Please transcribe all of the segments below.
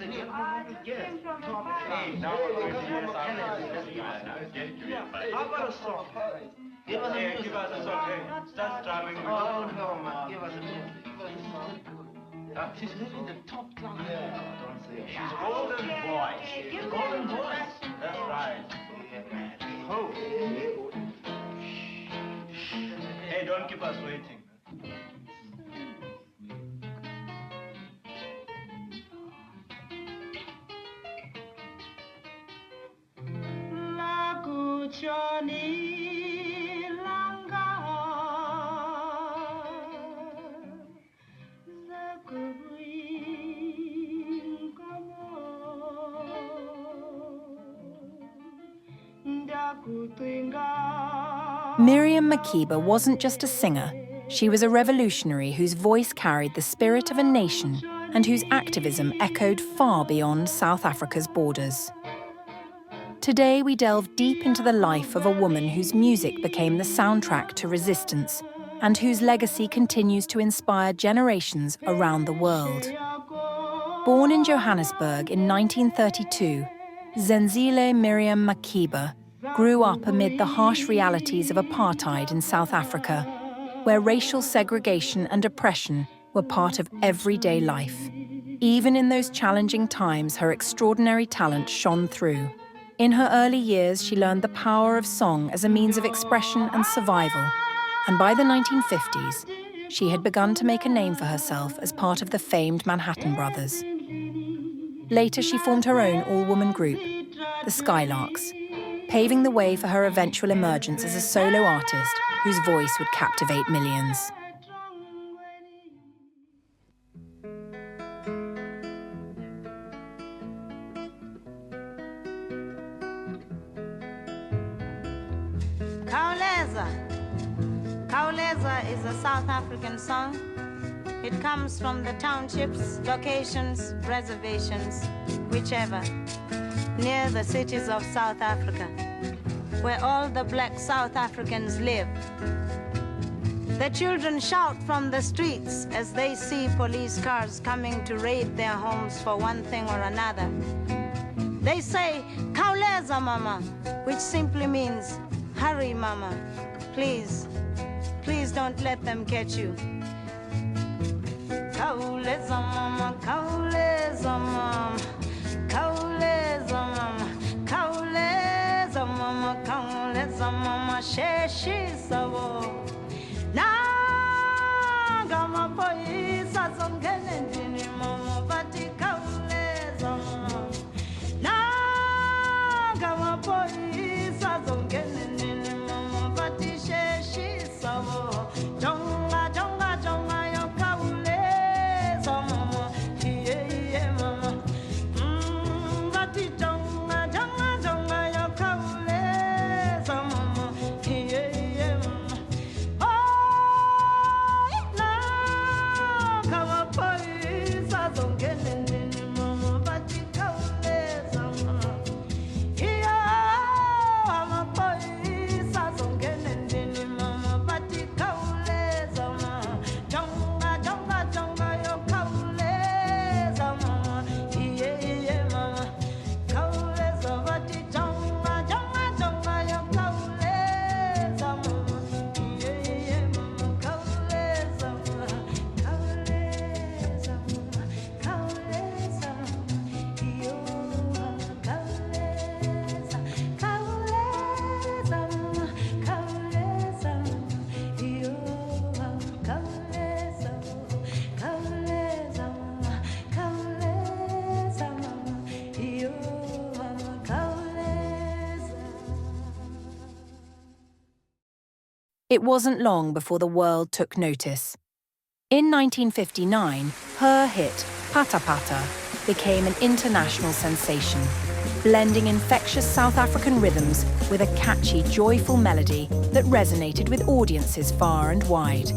How about a song? Give us a music. Give us a song. Hey, start strumming. Oh, no, man. Give us a music. She's really the top class. Yeah. Don't say it. She's golden voice. Golden voice. That's right. Oh. Hey, don't keep us waiting. Miriam Makeba wasn't just a singer, she was a revolutionary whose voice carried the spirit of a nation and whose activism echoed far beyond South Africa's borders. Today we delve deep into the life of a woman whose music became the soundtrack to resistance and whose legacy continues to inspire generations around the world. Born in Johannesburg in 1932, Zenzile Miriam Makeba grew up amid the harsh realities of apartheid in South Africa, where racial segregation and oppression were part of everyday life. Even in those challenging times, her extraordinary talent shone through. In her early years, she learned the power of song as a means of expression and survival, and by the 1950s, she had begun to make a name for herself as part of the famed Manhattan Brothers. Later, she formed her own all-woman group, the Skylarks, paving the way for her eventual emergence as a solo artist whose voice would captivate millions. Kauleza is a South African song. It comes from the townships, locations, reservations, whichever, near the cities of South Africa, where all the black South Africans live. The children shout from the streets as they see police cars coming to raid their homes for one thing or another. They say, "Kauleza, mama," which simply means, "Hurry, mama, please, please don't let them catch you." Kauleza, mama, kauleza, mama, kauleza, mama, kauleza, mama, kauleza, mama, sheshisabo. Naga mapoisa zongene ndini mama, bati kauleza, mama. Naga mapoisa zongene ndini mama, bati sheshisabo. Jonga, jonga, jonga, yo kauleza, mama, yeah, mama. Bati jonga, jonga, jonga, yo kauleza, mama, yeah, mama. Oh, na, kama poisa zongene ndini mama, bati kauleza, mama. Yeah, ama poisa zongene ndini mama, bati kauleza, mama. Jonga, jonga, jonga, yo kauleza, mama, yeah, mama. Kauleza, bati jonga, jonga, jonga, yo kauleza, mama, yeah, mama. Kauleza, mama, kauleza, mama, kauleza, yo, kauleza, kauleza, mama, kauleza, yo, kauleza, kauleza, mama, kauleza, mama, yo, kauleza. It wasn't long before the world took notice. In 1959, her hit, Pata Pata, became an international sensation, blending infectious South African rhythms with a catchy, joyful melody that resonated with audiences far and wide.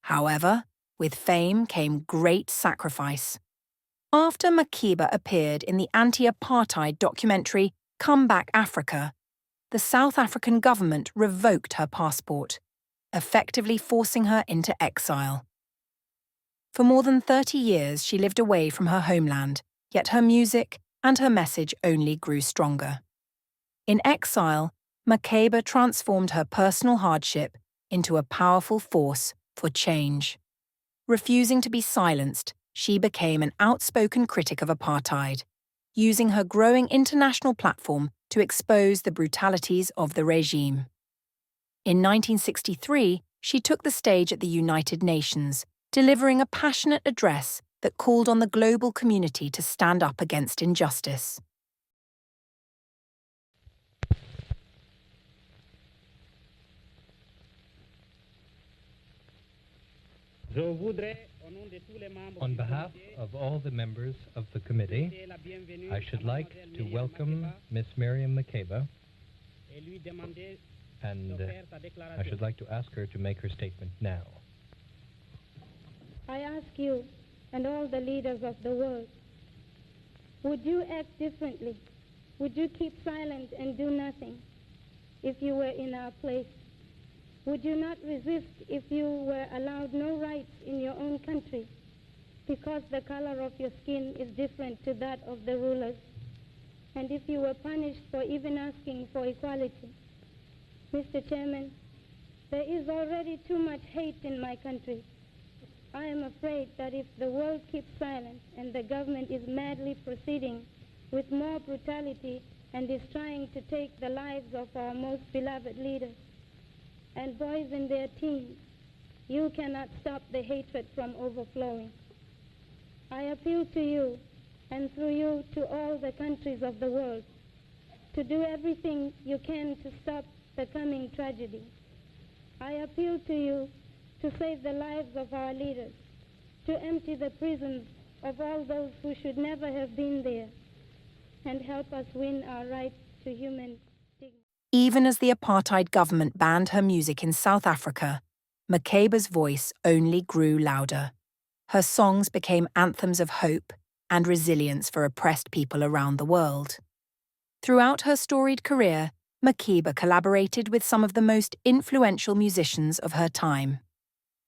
However, with fame came great sacrifice. After Makeba appeared in the anti-apartheid documentary Come Back Africa, the South African government revoked her passport, effectively forcing her into exile. For more than 30 years, she lived away from her homeland, yet her music and her message only grew stronger. In exile, Makeba transformed her personal hardship into a powerful force for change. Refusing to be silenced, she became an outspoken critic of apartheid, using her growing international platform to expose the brutalities of the regime. In 1963, she took the stage at the United Nations, delivering a passionate address that called on the global community to stand up against injustice. On behalf of all the members of the committee, I should like to welcome Miss Miriam Makeba, and I should like to ask her to make her statement now. I ask you and all the leaders of the world, would you act differently? Would you keep silent and do nothing if you were in our place? Would you not resist if you were allowed no rights in your own country because the color of your skin is different to that of the rulers? And if you were punished for even asking for equality? Mr. Chairman, there is already too much hate in my country. I am afraid that if the world keeps silent and the government is madly proceeding with more brutality and is trying to take the lives of our most beloved leaders and boys in their teens, you cannot stop the hatred from overflowing. I appeal to you, and through you to all the countries of the world, to do everything you can to stop the coming tragedy. I appeal to you to save the lives of our leaders, to empty the prisons of all those who should never have been there, and help us win our right to human dignity. Even as the apartheid government banned her music in South Africa, Makeba's voice only grew louder. Her songs became anthems of hope and resilience for oppressed people around the world. Throughout her storied career, Makeba collaborated with some of the most influential musicians of her time.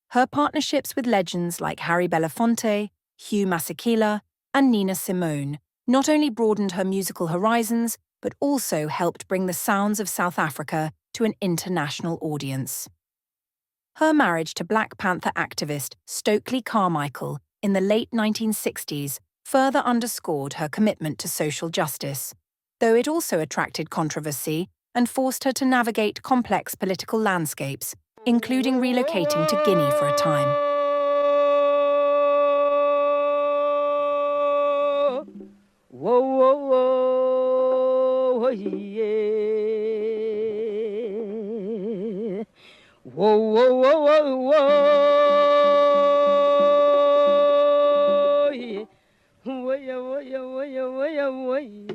Her partnerships with legends like Harry Belafonte, Hugh Masekela, and Nina Simone not only broadened her musical horizons, but also helped bring the sounds of South Africa to an international audience. Her marriage to Black Panther activist Stokely Carmichael in the late 1960s further underscored her commitment to social justice, though it also attracted controversy and forced her to navigate complex political landscapes, including relocating to Guinea for a time. Whoa, whoa, whoa, yeah. Whoa, whoa, whoa, whoa, whoa, yeah. Whoa, yeah, whoa, yeah, whoa, yeah, whoa, yeah, whoa, yeah.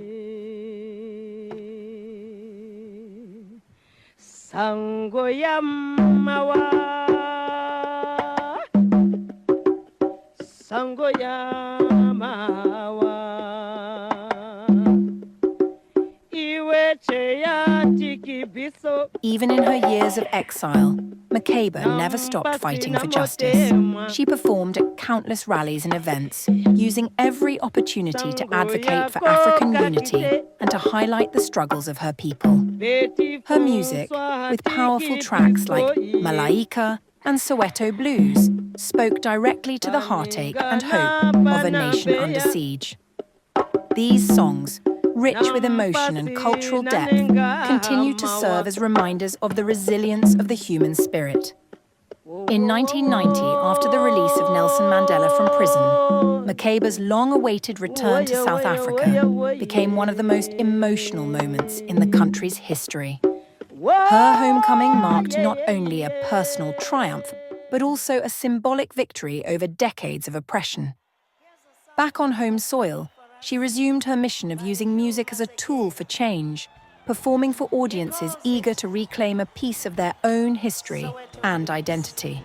Sango ya mawa, sango ya mawa, iwe cheya tiki biso Even in her years of exile, Makeba never stopped fighting for justice. She performed at countless rallies and events, using every opportunity to advocate for African unity and to highlight the struggles of her people. Her music, with powerful tracks like Malaika and Soweto Blues, spoke directly to the heartache and hope of a nation under siege. These songs, rich with emotion and cultural depth, continue to serve as reminders of the resilience of the human spirit. In 1990, after the release of Nelson Mandela from prison, Makeba's long-awaited return to South Africa became one of the most emotional moments in the country's history. Her homecoming marked not only a personal triumph, but also a symbolic victory over decades of oppression. Back on home soil, she resumed her mission of using music as a tool for change, performing for audiences eager to reclaim a piece of their own history and identity.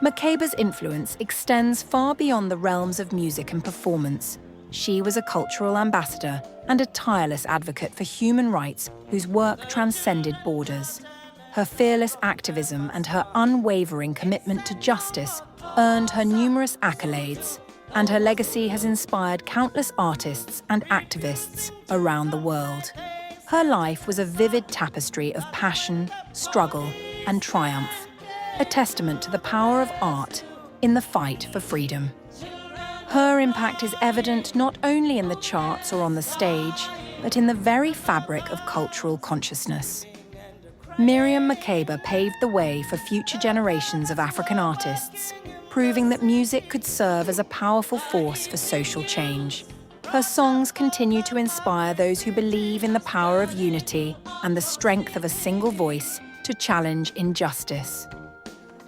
Makeba's influence extends far beyond the realms of music and performance. She was a cultural ambassador and a tireless advocate for human rights whose work transcended borders. Her fearless activism and her unwavering commitment to justice earned her numerous accolades, and her legacy has inspired countless artists and activists around the world. Her life was a vivid tapestry of passion, struggle, and triumph, a testament to the power of art in the fight for freedom. Her impact is evident not only in the charts or on the stage, but in the very fabric of cultural consciousness. Miriam Makeba paved the way for future generations of African artists, proving that music could serve as a powerful force for social change. Her songs continue to inspire those who believe in the power of unity and the strength of a single voice to challenge injustice.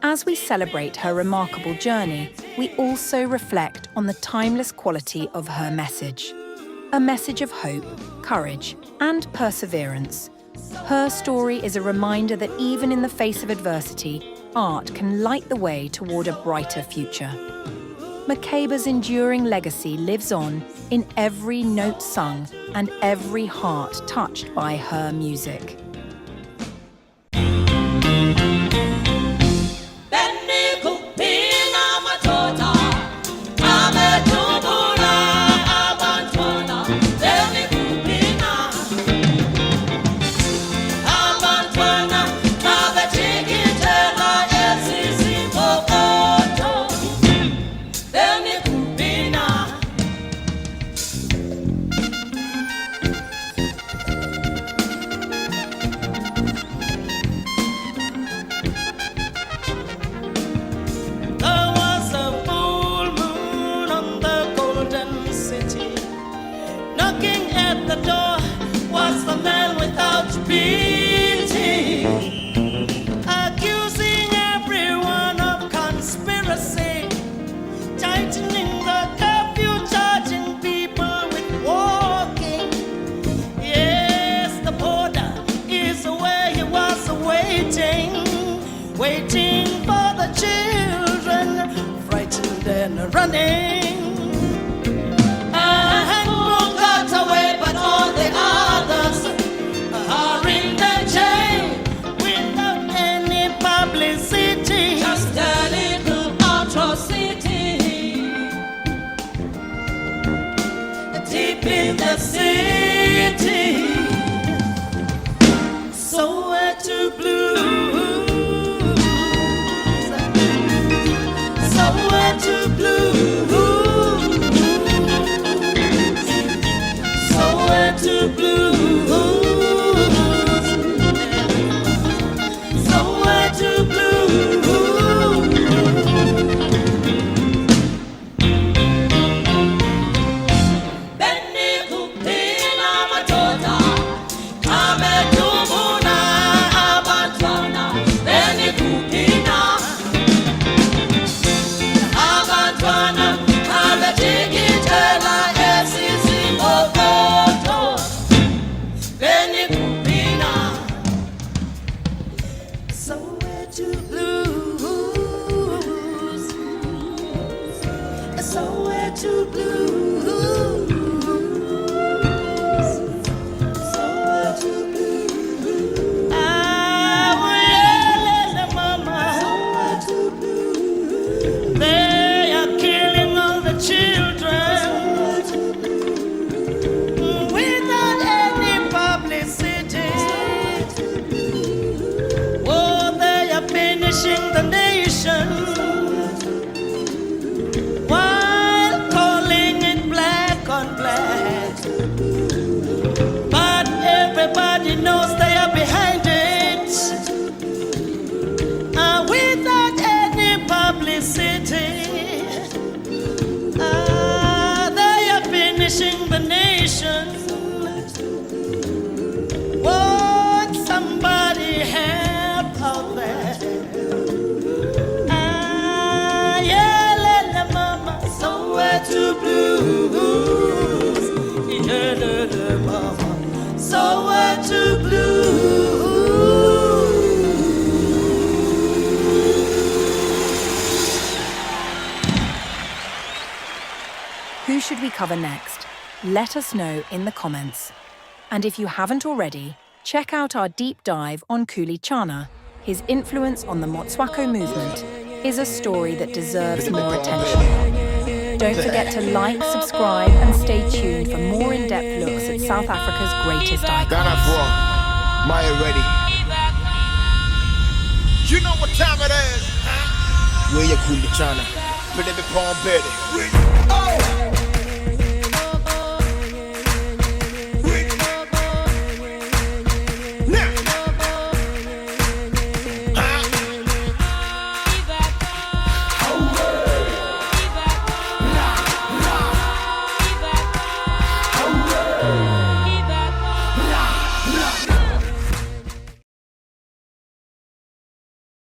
As we celebrate her remarkable journey, we also reflect on the timeless quality of her message. A message of hope, courage, and perseverance. Her story is a reminder that even in the face of adversity, art can light the way toward a brighter future. Makeba's enduring legacy lives on in every note sung and every heart touched by her music. Waiting for the children, frightened and running. A handful got away, but all the others are in the jail without any publicity. Just a little atrocity deep in the city. Soweto blues. Soweto blues, Soweto blues, Soweto blues. Benny kupina matoda, kame tumuna abantwana. Benny kupina. Soweto blues, Soweto blues, Soweto blues. finishing the nation while calling it black on black. But everybody knows they are behind it, without any publicity. They are finishing the nation. Won't somebody help out there? Yeah, let mama somewhere to blues. Yeah, mama somewhere to blues. Who should we cover next? Let us know in the comments. And if you haven't already, check out our deep dive on Khuli Chana. His influence on the Motswako movement is a story that deserves more attention. Don't forget to like, subscribe, and stay tuned for more in-depth looks at South Africa's greatest icons. Maya ready. You know what time it is? Where you Khuli Chana? Put it upon Betty. Oh!